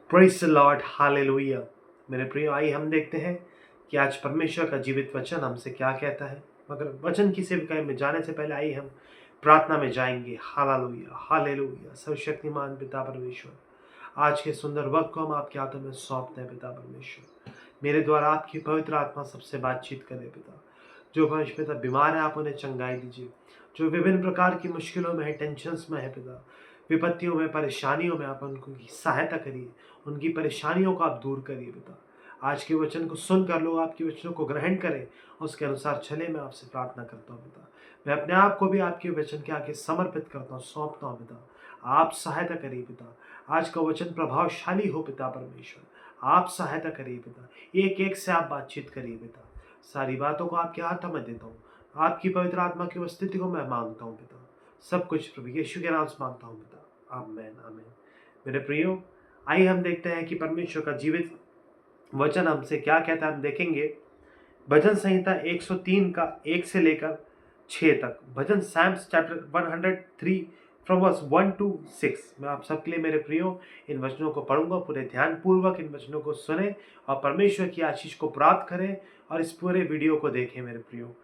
Praise the Lord, hallelujah. मेरे प्रियो, आइए हम देखते हैं कि आज परमेश्वर का जीवित वचन हमसे क्या कहता है। मगर वचन की सेवकाई में जाने से पहले आइए हम प्रार्थना में जाएंगे। Hallelujah, hallelujah. सर्वशक्तिमान पिता परमेश्वर, आज के सुंदर वक्त को हम आपके हाथों में सौंपते हैं। पिता परमेश्वर, मेरे द्वारा आपकी पवित्र आत्मा सबसे बातचीत करे। पिता, जो परमेश्वर पिता बीमार है, आप उन्हें चंगाई दीजिए। जो विभिन्न प्रकार की मुश्किलों में है, टेंशन्स में है पिता, विपत्तियों में, परेशानियों में, आप उनकी सहायता करिए। उनकी परेशानियों को आप दूर करिए पिता। आज के वचन को सुनकर लोग आपके वचनों को ग्रहण करें, उसके अनुसार चले। मैं आपसे प्रार्थना करता हूँ पिता। मैं अपने आप को भी आपके वचन के आगे समर्पित करता हूँ, सौंपता हूँ पिता। आप सहायता करिए पिता। आज का वचन प्रभावशाली हो पिता परमेश्वर। आप सहायता करिए पिता। एक एक से आप बातचीत करिए पिता। सारी बातों को आपके हाथों में देता हूँ। आपकी पवित्र आत्मा की उपस्थिति को मैं मांगता हूँ पिता। सब कुछ प्रभु यीशु के नाम से मांगता हूँ पिता। आमीन, आमीन। मेरे प्रियो, आइए हम देखते हैं कि परमेश्वर का जीवित वचन हमसे क्या कहता है। हम देखेंगे भजन संहिता 103 का 1 से लेकर 6 तक। भजन psalms chapter 103 from verse 1 to 6। मैं आप सबके लिए मेरे प्रियो इन वचनों को पढ़ूंगा। पूरे ध्यान पूर्वक इन वचनों को सुने और परमेश्वर की आशीष को प्राप्त करें और इस पूरे वीडियो को देखें। मेरे प्रियो,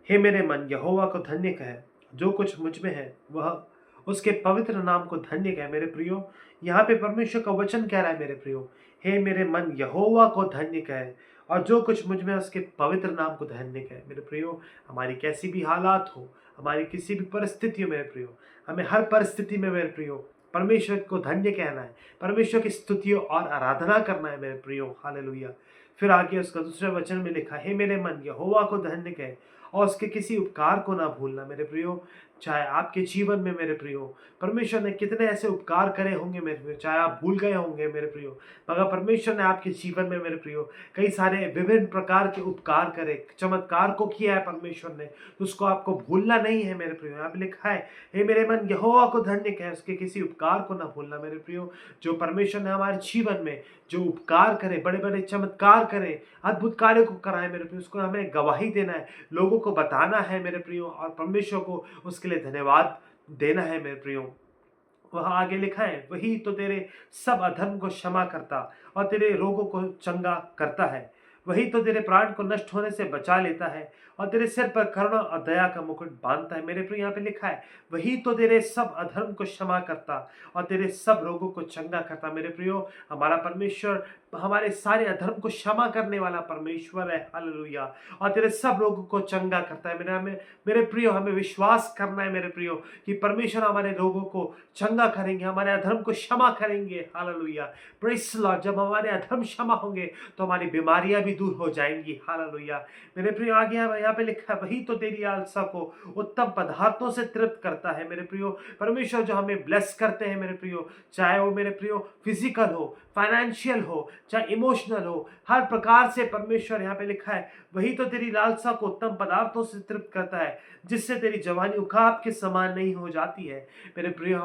हे मेरे मन, यहोवा को धन्य कहे। जो कुछ मुझ में है वह उसके पवित्र नाम को धन्य कहे। मेरे प्रियो, यहाँ पे परमेश्वर का वचन कह रहा है मेरे प्रियो, हे मेरे मन, यहोवा को धन्य कहे और जो कुछ मुझ में है उसके पवित्र नाम को धन्य कहे। मेरे प्रियो, हमारी कैसी भी हालात हो, हमारी किसी भी परिस्थिति हो मेरे प्रियो, हमें हर परिस्थिति में मेरे प्रियो परमेश्वर को धन्य कहना है। परमेश्वर की स्तुति और आराधना करना है मेरे प्रियो। हालेलुया। फिर आगे उसका दूसरे वचन में लिखा, हे मेरे मन, यहोवा को धन्य कहे और उसके किसी उपकार को ना भूलना। मेरे प्रियो, चाहे आपके जीवन में मेरे प्रियो परमेश्वर ने कितने ऐसे उपकार करे होंगे मेरे प्रियो, चाहे आप भूल गए होंगे मेरे प्रियो, मगर परमेश्वर ने आपके जीवन में मेरे प्रियो कई सारे विभिन्न प्रकार के उपकार करे, चमत्कार को किया है परमेश्वर ने, तो उसको आपको भूलना नहीं है मेरे प्रियो। यहाँ पे लिखा है, हे मेरे मन, यहोवा को धन्य कहे, उसके किसी उपकार को ना भूलना। मेरे प्रियो, जो परमेश्वर ने हमारे जीवन में जो उपकार करे, बड़े बड़े चमत्कार करे, अद्भुत कार्य को कराए मेरे प्रियो, उसको हमें गवाही देना है, लोगों को बताना है मेरे प्रियो, और परमेश्वर को उसके लिए धन्यवाद देना है मेरे प्रियो। वहां आगे लिखा है, वही तो तेरे सब अधर्म को क्षमा करता और तेरे रोगों को चंगा करता है। वही तो तेरे प्राण को नष्ट होने से बचा लेता है और तेरे सिर पर करुणा और दया का मुकुट बांधता है। मेरे प्रिय, यहाँ पे लिखा है, वही तो तेरे सब अधर्म को क्षमा करता और तेरे सब रोगों को चंगा करता। मेरे प्रियो, हमारा परमेश्वर हमारे सारे अधर्म को क्षमा करने वाला परमेश्वर है। हालेलुया। और तेरे सब रोगों को चंगा करता है। मेरे प्रियो, हमें विश्वास करना है मेरे प्रियो कि परमेश्वर हमारे रोगों को चंगा करेंगे, हमारे अधर्म को क्षमा करेंगे। हालेलुया। Praise the Lord. जब हमारे अधर्म क्षमा होंगे तो हमारी बीमारियां भी दूर हो जाएंगी। हालेलुया। मेरे प्रियो, आगे यहाँ पे लिखा है, वही तो तेरी लालसा को उत्तम पदार्थों से तृप्त करता है। मेरे प्रियो, परमेश्वर जो हमें ब्लेस करते हैं मेरे प्रियो, चाहे वो मेरे प्रियो फिजिकल हो, फाइनेंशियल हो, चाहे इमोशनल हो, हर प्रकार से परमेश्वर, यहाँ पे लिखा है, वही तो तेरी लालसा को उत्तम पदार्थों से तृप्त करता है, जिससे तेरी जवानी उकाब के समान नहीं हो जाती है। मेरे प्रियो,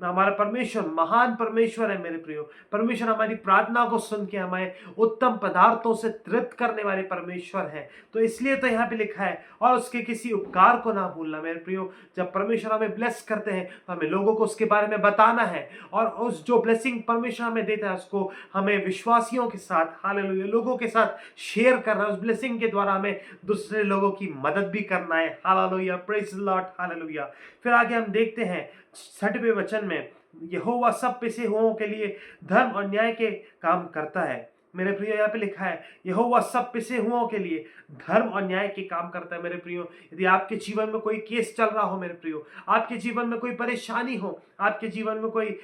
हमारा परमेश्वर महान परमेश्वर है मेरे प्रियो। परमेश्वर हमारी प्रार्थना को सुन के हमें उत्तम पदार्थों से तृप्त करने वाले परमेश्वर है। तो इसलिए तो यहाँ पे लिखा है, और उसके किसी उपकार को ना भूलना। मेरे प्रियो, जब परमेश्वर हमें ब्लेस करते हैं तो हमें लोगों को उसके बारे में बताना है, और उस जो ब्लेसिंग परमेश्वर हमें देता है उसको हमें विश्वासियों के साथ, हालेलुया, लोगों के साथ शेयर करना है। उस ब्लेसिंग के द्वारा हमें दूसरे लोगों की मदद भी करना है। Hallelujah. Praise the Lord. Hallelujah. फिर आगे हम देखते हैं 6वें वचन में, यहोवा सब पिसे हुओं के लिए धर्म और न्याय के काम करता है। मेरे प्रियो, यहाँ पे लिखा है, यहोवा सब पिसे हुओं के लिए धर्म और न्याय के काम करता है। मेरे प्रियो, यदि आपके जीवन में कोई केस चल रहा हो मेरे प्रियो, आपके जीवन में कोई परेशानी हो, आपके जीवन में कोई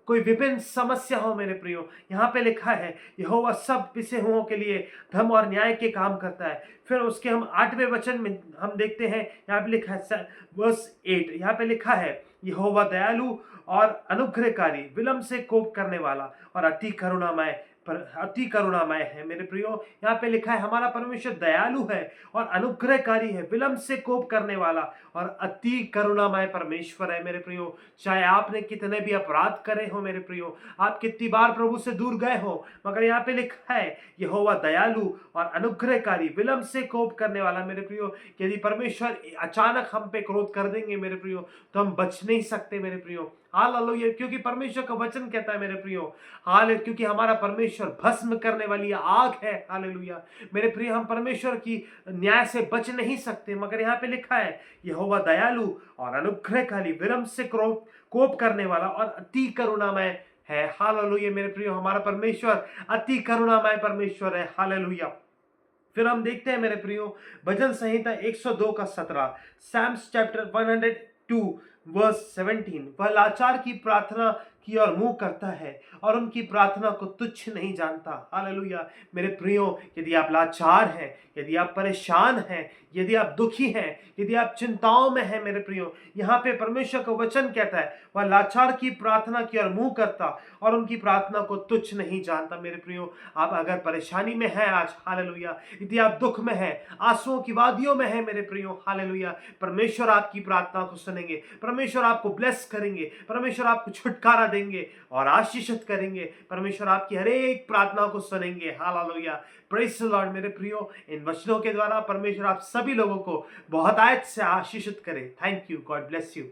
कोई विभिन्न समस्या हो मेरे प्रियो, यहाँ पे लिखा है, यहोवा सब पिसे हुओं के लिए धर्म और न्याय के काम करता है। फिर उसके हम 8वें वचन में हम देखते हैं, यहाँ पे लिखा है वर्स 8, यहाँ पे लिखा है, यहोवा दयालु और अनुग्रहकारी, विलंब से कोप करने वाला और अति करुणामय है। मेरे प्रियो, यहाँ पे लिखा है, हमारा परमेश्वर दयालु है और अनुग्रहकारी है, विलंब से कोप करने वाला और अति करुणामय परमेश्वर है। मेरे प्रियो, चाहे आपने कितने भी अपराध करे हो मेरे प्रियो, आप कितनी बार प्रभु से दूर गए हो, मगर यहाँ पे लिखा है, यहोवा दयालु और अनुग्रहकारी, विलंब से कोप करने वाला। मेरे प्रियो, यदि परमेश्वर अचानक हम पे क्रोध कर देंगे मेरे प्रियो, तो हम बच नहीं सकते मेरे प्रियो। हालेलुया, क्योंकि परमेश्वर का वचन कहता है मेरे प्रियो, हाले, क्योंकि हमारा परमेश्वर भस्म करने वाली आग है। हालेलुया मेरे प्रिय, हम परमेश्वर की न्याय से बच नहीं सकते, मगर यहाँ पे लिखा है यहोवा दयालु और अनुग्रहकारी, विनम्र से कोप करने वाला और अति करुणामय है। हालेलुया मेरे प्रियो, हमारा परमेश्वर अति करुणामय परमेश्वर है। हालेलुया। फिर हम देखते हैं मेरे प्रियो, भजन संहिता 102 का 17, सैम्स चैप्टर 102 वर्स 17, वह लाचार की प्रार्थना की ओर मुंह करता है और उनकी प्रार्थना को तुच्छ नहीं जानता। हालेलुया मेरे प्रियो, यदि आप लाचार हैं, यदि आप परेशान हैं, यदि आप दुखी हैं, यदि आप चिंताओं में हैं मेरे प्रियो, यहाँ पे परमेश्वर का वचन कहता है वह लाचार की प्रार्थना की ओर मुंह करता और उनकी प्रार्थना को तुच्छ नहीं जानता। मेरे प्रियो, आप अगर परेशानी में हैं आज, हालेलुया, यदि आप दुख में हैं, आंसुओं की वादियों में हैं मेरे प्रियो, हालेलुया, परमेश्वर आपकी प्रार्थना को सुनेंगे, परमेश्वर आपको ब्लेस करेंगे, परमेश्वर आपको छुटकारा देंगे और आशीषित करेंगे। परमेश्वर आपकी हर एक प्रार्थना को सुनेंगे। हालेलुया, प्रेज़ द लॉर्ड मेरे प्रियो, इन वचनों के द्वारा परमेश्वर आप सभी लोगों को बहुत आयत से आशीषित करे। Thank you, God bless you.